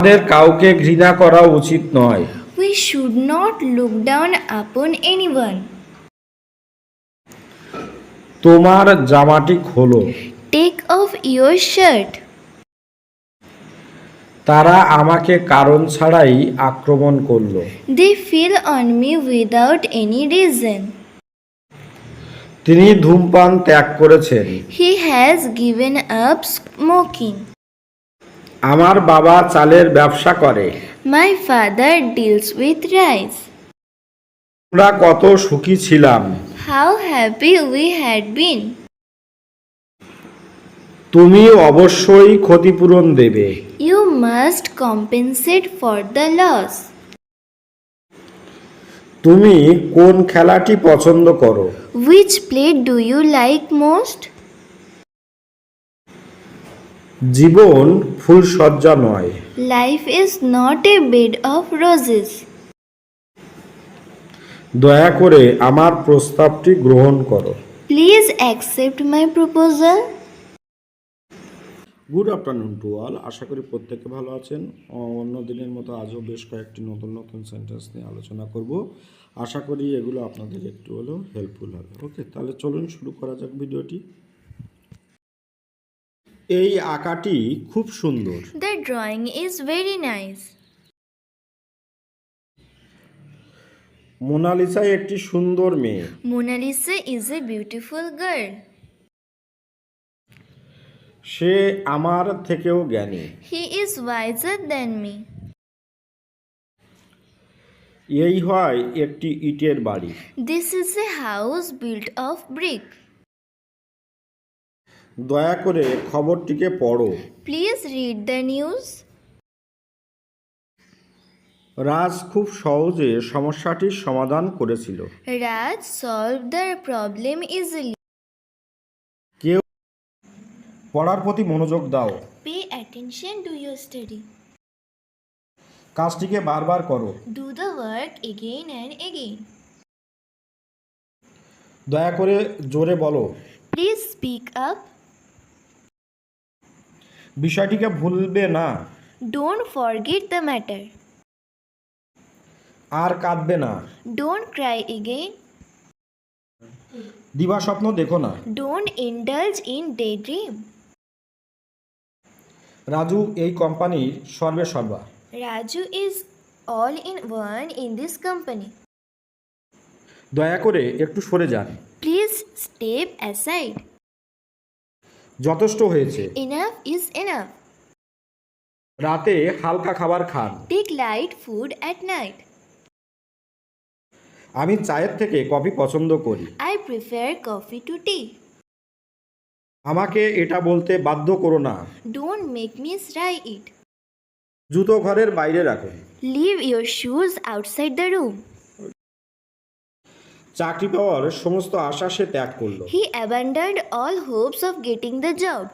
আমাদের কাউকে ঘৃণা করা উচিত নয়। We should not look down upon anyone. তোমার জামাটি খোলো। Take off your shirt. তারা আমাকে কারণ ছাড়াই আক্রমণ করলো। They fell on me without any reason. তিনি ধূমপান ত্যাগ করেছেন। He has given up smoking. আমার বাবা চালের ব্যবসা করে। My father deals with rice. আমরা কত সুখী ছিলাম। How happy we had been. তুমি অবশ্যই ক্ষতিপূরণ দেবে। You must compensate for the loss. তুমি কোন খেলাটি পছন্দ করো? Which play do you like most? জীবন ফুলশয্যা নয়। Life is not a bed of roses. দয়া করে আমার প্রস্তাবটি গ্রহণ করো। Please accept my proposal. Good afternoon to all. আশা করি প্রত্যেকে ভালো আছেন। অন্য দিনের মতো আজও বেশ কয়েকটি নতুন নতুন সেন্টেন্স নিয়ে আলোচনা করব। আশা করি এগুলো আপনাদের একটু হলেও হেল্পফুল হবে। ওকে, তাহলে চলুন শুরু করা যাক ভিডিওটি। এই আঁকাটি খুব সুন্দর। The drawing is very nice. Mona Lisa একটি সুন্দর মেয়ে। Mona Lisa is a beautiful girl. সে আমার থেকেও জ্ঞানী। He is wiser than me. এই হয় একটি ইটের বাড়ি। This is a house built of brick. দয়া করে খবরটিকে পড়ো। Please read the news. রাজ খুব সহজে সমস্যাটির সমাধান করেছিল। Raj solved the problem easily. কেউ পড়ার প্রতি মনোযোগ দাও। Pay attention to your study. কাজটিকে বারবার করো। Do the work again and again. দয়া করে জোরে বলো। Please speak up. বিষয়টিকে ভুলবে না। Don't forget the matter. আর কাঁদবে না। Don't cry again. দিবাস্বপ্ন দেখো না। Don't indulge in daydream. Raju এই কোম্পানির সর্বেসর্বা। Raju is all in one in this company. দয়া করে একটু সরে যান। Please step aside. যথেষ্ট হয়েছে। Enough is enough. রাতে হালকা খাবার খান। Take light food at night. আমি চায়ের থেকে কফি পছন্দ করি। I prefer coffee to tea. আমাকে এটা বলতে বাধ্য করো না। Don't make me try it. জুতো ঘরের বাইরে রাখুন। Leave your shoes outside the room. চাকরি পাওয়ার সমস্ত আশা সে ত্যাগ করলো। He abandoned all hopes of getting the job.